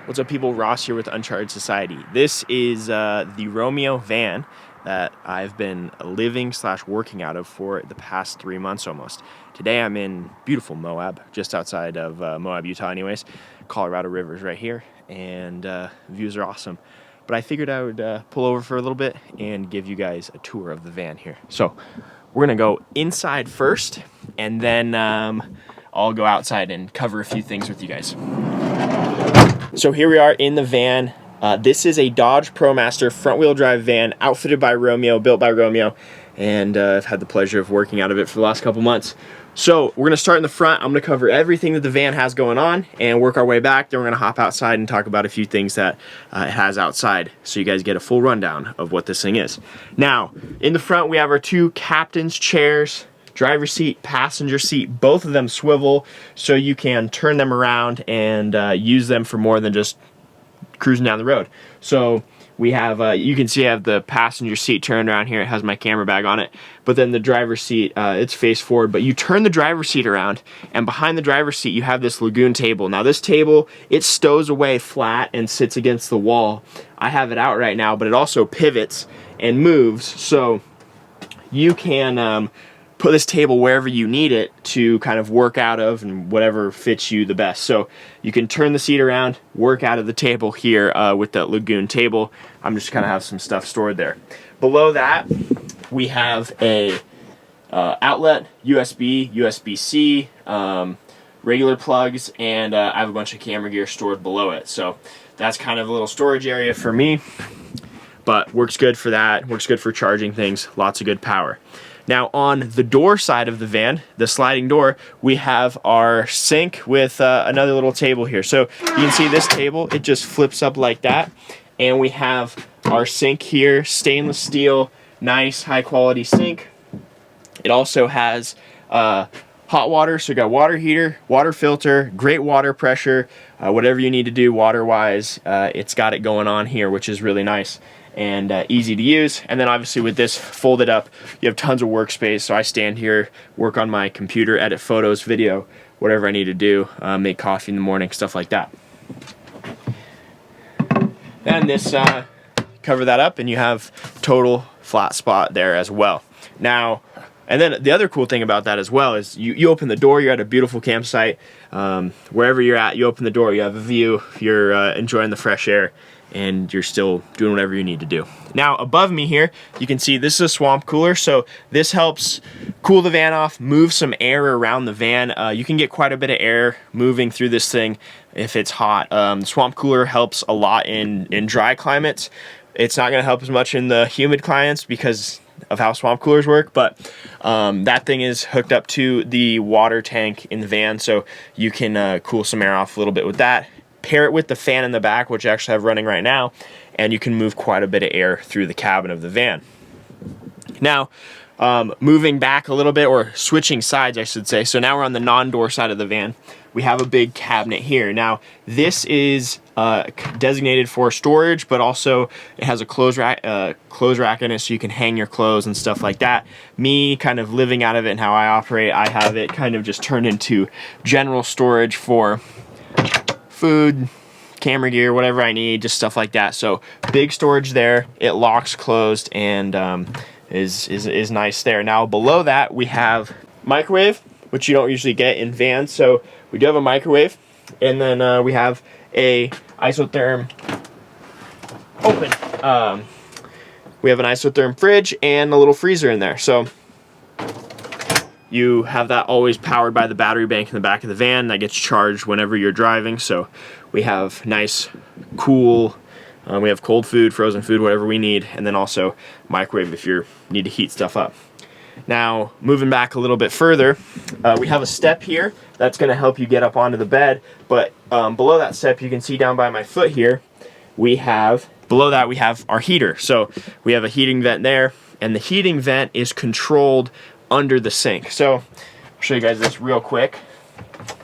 What's up, people? Ross here with Uncharted Society. This is the Romeao van that I've been living / working out of for the past 3 months almost. Today I'm in beautiful Moab, just outside of Moab, Utah anyways. Colorado River's right here, and views are awesome. But I figured I would pull over for a little bit and give you guys a tour of the van here. So we're gonna go inside first, and then I'll go outside and cover a few things with you guys. So here we are in the van. This is a Dodge ProMaster front-wheel drive van outfitted by Romeao, built by Romeao, and I've had the pleasure of working out of it for the last couple months. So we're gonna start in the front. I'm gonna cover everything that the van has going on and work our way back. Then we're gonna hop outside and talk about a few things that it has outside, so you guys get a full rundown of what this thing is. Now, in the front we have our two captain's chairs. Driver's seat, passenger seat, both of them swivel, so you can turn them around and use them for more than just cruising down the road. So we have, you can see I have the passenger seat turned around here. It has my camera bag on it. But then the driver's seat, it's face forward. But you turn the driver's seat around, and behind the driver's seat you have this Lagoon Table. Now this table, it stows away flat and sits against the wall. I have it out right now, but it also pivots and moves, so you can put this table wherever you need it to kind of work out of, and whatever fits you the best. So you can turn the seat around, work out of the table here with that Lagoon Table. I'm just gonna have some stuff stored there. Below that, we have a outlet, USB, USB-C, regular plugs, and I have a bunch of camera gear stored below it. So that's kind of a little storage area for me, but works good for that, works good for charging things, lots of good power. Now on the door side of the van, the sliding door, we have our sink with another little table here. So you can see this table, it just flips up like that. And we have our sink here, stainless steel, nice high quality sink. It also has hot water, so you got water heater, water filter, great water pressure, whatever you need to do water wise, it's got it going on here, which is really nice and easy to use. And then obviously with this folded up, you have tons of workspace. So I stand here, work on my computer, edit photos, video, whatever I need to do, make coffee in the morning, stuff like that. Then this, cover that up and you have total flat spot there as well. Now, and then the other cool thing about that as well is you open the door, you're at a beautiful campsite. Wherever you're at, you open the door, you have a view, you're enjoying the fresh air, and you're still doing whatever you need to do. Now above me here, you can see this is a swamp cooler, so this helps cool the van off, move some air around the van. You can get quite a bit of air moving through this thing if it's hot. The swamp cooler helps a lot in dry climates. It's not going to help as much in the humid climates because of how swamp coolers work, but that thing is hooked up to the water tank in the van, so you can cool some air off a little bit with that. Pair it with the fan in the back, which I actually have running right now, and you can move quite a bit of air through the cabin of the van. Now, moving back a little bit, or switching sides I should say, so now we're on the non-door side of the van. We have a big cabinet here. Now this is designated for storage, but also it has a clothes rack in it, so you can hang your clothes and stuff like that. Me kind of living out of it and how I operate, I have it kind of just turned into general storage for food, camera gear, whatever I need, just stuff like that. So big storage there. It locks closed and is nice there. Now below that we have microwave, which you don't usually get in vans. So we do have a microwave, and then we have a isotherm open. We have an isotherm fridge and a little freezer in there. So you have that always powered by the battery bank in the back of the van that gets charged whenever you're driving. So we have nice, cool, we have cold food, frozen food, whatever we need, and then also microwave if you need to heat stuff up. Now, moving back a little bit further, we have a step here that's going to help you get up onto the bed, but below that step, you can see down by my foot here, below that we have our heater. So we have a heating vent there, and the heating vent is controlled under the sink. So I'll show you guys this real quick.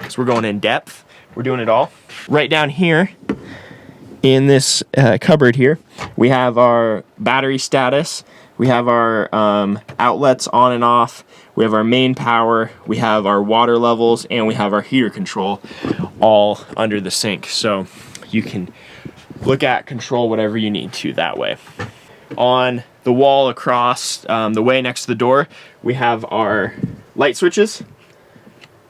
So we're going in depth. We're doing it all. Right down here in this cupboard here, we have our battery status. We have our outlets on and off. We have our main power. We have our water levels, and we have our heater control all under the sink. So you can look at, control whatever you need to that way. On the wall across the way next to the door, we have our light switches.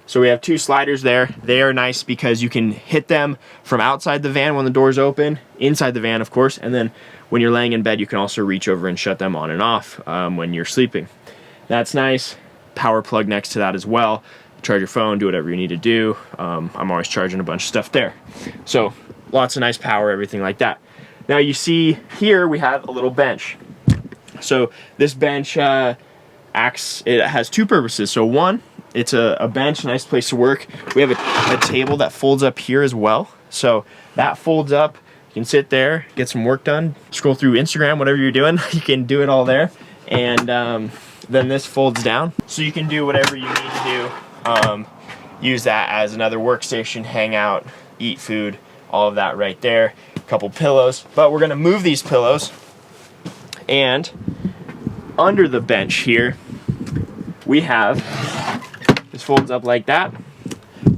So we have 2 sliders there. They are nice because you can hit them from outside the van when the door's open, inside the van of course, and then when you're laying in bed you can also reach over and shut them on and off when you're sleeping. That's nice. Power plug next to that as well. Charge your phone, do whatever you need to do. I'm always charging a bunch of stuff there. So lots of nice power, everything like that. Now you see here we have a little bench. So this bench it has 2 purposes. So one, it's a bench, nice place to work. We have a table that folds up here as well. So that folds up, you can sit there, get some work done, scroll through Instagram, whatever you're doing, you can do it all there. And then this folds down, so you can do whatever you need to do. Use that as another workstation, hang out, eat food, all of that right there. A couple pillows, but we're gonna move these pillows, and under the bench here, we have, this folds up like that,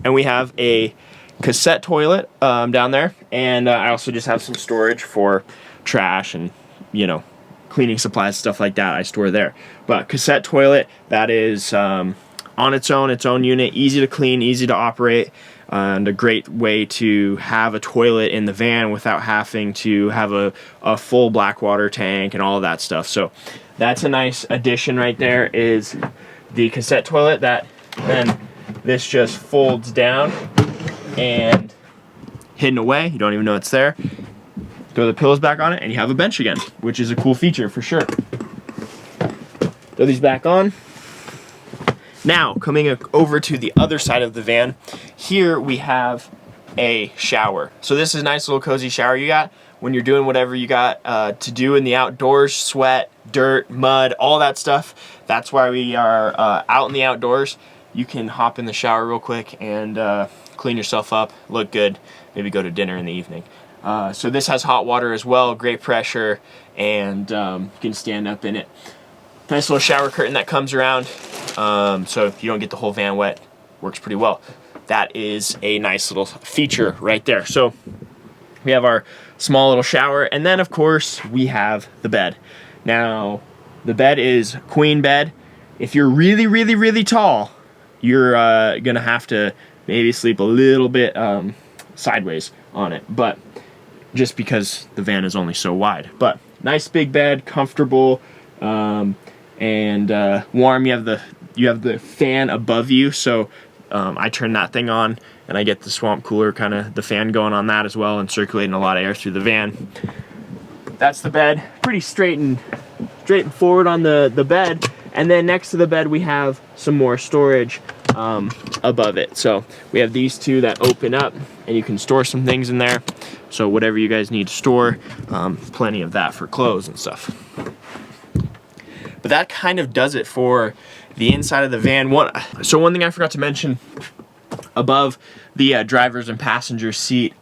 and we have a cassette toilet down there, and I also just have some storage for trash and, you know, cleaning supplies, stuff like that I store there. But cassette toilet, that is on its own unit, easy to clean, easy to operate, and a great way to have a toilet in the van without having to have a full black water tank and all of that stuff. So that's a nice addition right there, is the cassette toilet. That then this just folds down and hidden away, you don't even know it's there. Throw the pillows back on it and you have a bench again, which is a cool feature for sure. Throw these back on. Now, coming over to the other side of the van, here we have a shower. So this is a nice little cozy shower you got when you're doing whatever you got to do in the outdoors, sweat, dirt, mud, all that stuff. That's why we are out in the outdoors. You can hop in the shower real quick and clean yourself up, look good, maybe go to dinner in the evening. So this has hot water as well, great pressure, and you can stand up in it. Nice little shower curtain that comes around, so if you don't get the whole van wet, works pretty well. That is a nice little feature right there. So we have our small little shower, and then of course we have the bed. Now the bed is queen bed. If you're really, really, really tall, you're gonna have to maybe sleep a little bit sideways on it, but just because the van is only so wide. But nice big bed, comfortable, and warm. You have the fan above you, so I turn that thing on and I get the swamp cooler, kind of the fan going on that as well, and circulating a lot of air through the van. That's the bed. Pretty straight and forward on the bed. And then next to the bed we have some more storage above it. So we have these 2 that open up and you can store some things in there. So whatever you guys need to store, plenty of that for clothes and stuff. But that kind of does it for the inside of the van. So one thing I forgot to mention, above the driver's and passenger seat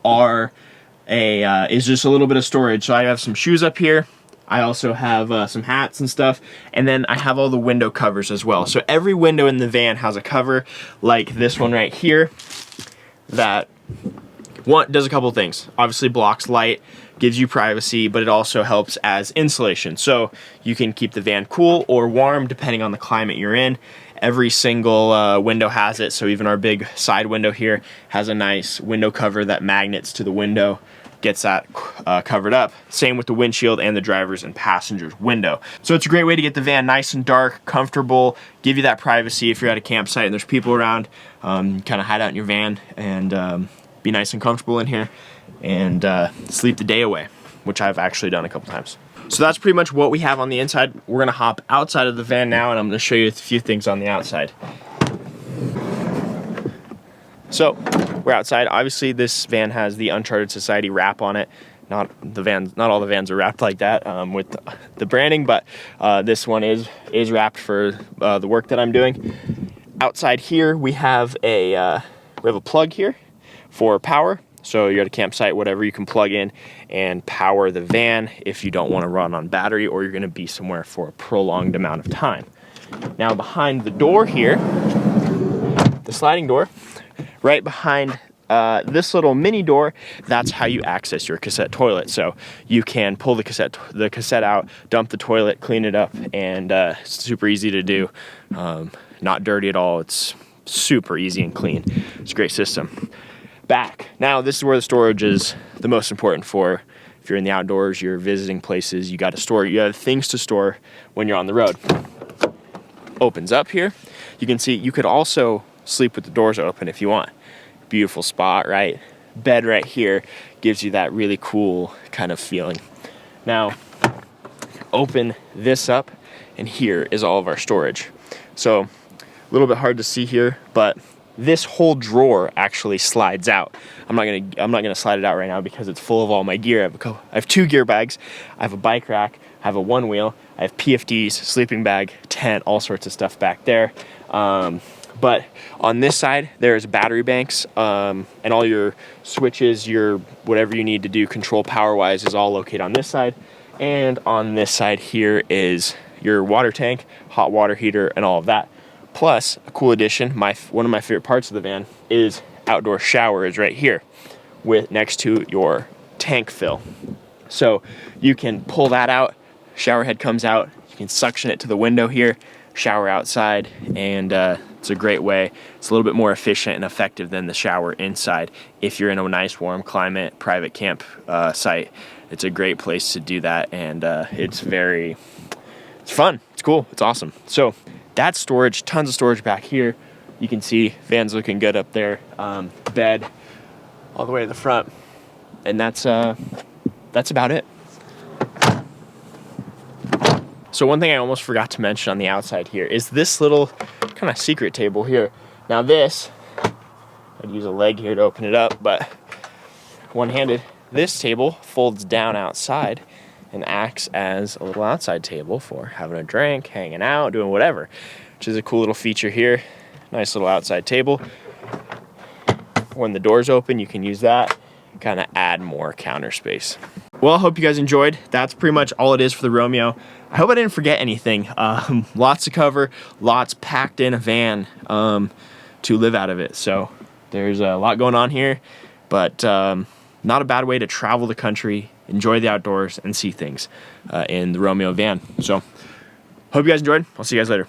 is just a little bit of storage. So I have some shoes up here. I also have some hats and stuff, and then I have all the window covers as well. So every window in the van has a cover like this one right here that does a couple of things. Obviously blocks light, gives you privacy, but it also helps as insulation. So you can keep the van cool or warm depending on the climate you're in. Every single window has it, so even our big side window here has a nice window cover that magnets to the window, gets that covered up. Same with the windshield and the driver's and passenger's window. So it's a great way to get the van nice and dark, comfortable, give you that privacy if you're at a campsite and there's people around. Kind of hide out in your van and be nice and comfortable in here and sleep the day away, which I've actually done a couple times. So that's pretty much what we have on the inside. We're gonna hop outside of the van now and I'm gonna show you a few things on the outside. So we're outside. Obviously this van has the Uncharted Society wrap on it. Not all the vans are wrapped like that with the branding, but this one is wrapped for the work that I'm doing. Outside here we have a plug here for power. So you're at a campsite, whatever, you can plug in and power the van if you don't want to run on battery or you're going to be somewhere for a prolonged amount of time. Now behind the door here, the sliding door, right behind this little mini door, that's how you access your cassette toilet. So you can pull the cassette out, dump the toilet, clean it up, and it's super easy to do. Not dirty at all. It's super easy and clean. It's a great system. Back. Now this is where the storage is the most important for. If you're in the outdoors, you're visiting places, you got to store. You have things to store when you're on the road. Opens up here. You can see you could also sleep with the doors open if you want. Beautiful spot, right? Bed right here gives you that really cool kind of feeling. Now, open this up, and here is all of our storage. So, a little bit hard to see here, but this whole drawer actually slides out. I'm not gonna slide it out right now because it's full of all my gear. I have 2 gear bags. I have a bike rack. I have a 1 wheel. I have PFDs, sleeping bag, tent, all sorts of stuff back there. But on this side, there's battery banks, and all your switches, your whatever you need to do control power-wise is all located on this side. And on this side here is your water tank, hot water heater, and all of that. Plus, a cool addition, one of my favorite parts of the van is outdoor shower is right here next to your tank fill. So you can pull that out, shower head comes out, you can suction it to the window here, shower outside, and it's a great way. It's a little bit more efficient and effective than the shower inside. If you're in a nice warm climate, private camp site, it's a great place to do that, and it's fun, it's cool, it's awesome. So that's storage, tons of storage back here. You can see van's looking good up there. Bed all the way to the front, and that's about it. So one thing I almost forgot to mention on the outside here is this little kind of secret table here. Now this, I'd use a leg here to open it up, but one-handed, this table folds down outside and acts as a little outside table for having a drink, hanging out, doing whatever, which is a cool little feature here. Nice little outside table. When the door's open, you can use that, kind of add more counter space. Well, I hope you guys enjoyed. That's pretty much all it is for the Romeao. I hope I didn't forget anything. Lots to cover, lots packed in a van to live out of it. So there's a lot going on here, but not a bad way to travel the country, enjoy the outdoors, and see things in the Romeao van. So hope you guys enjoyed. I'll see you guys later.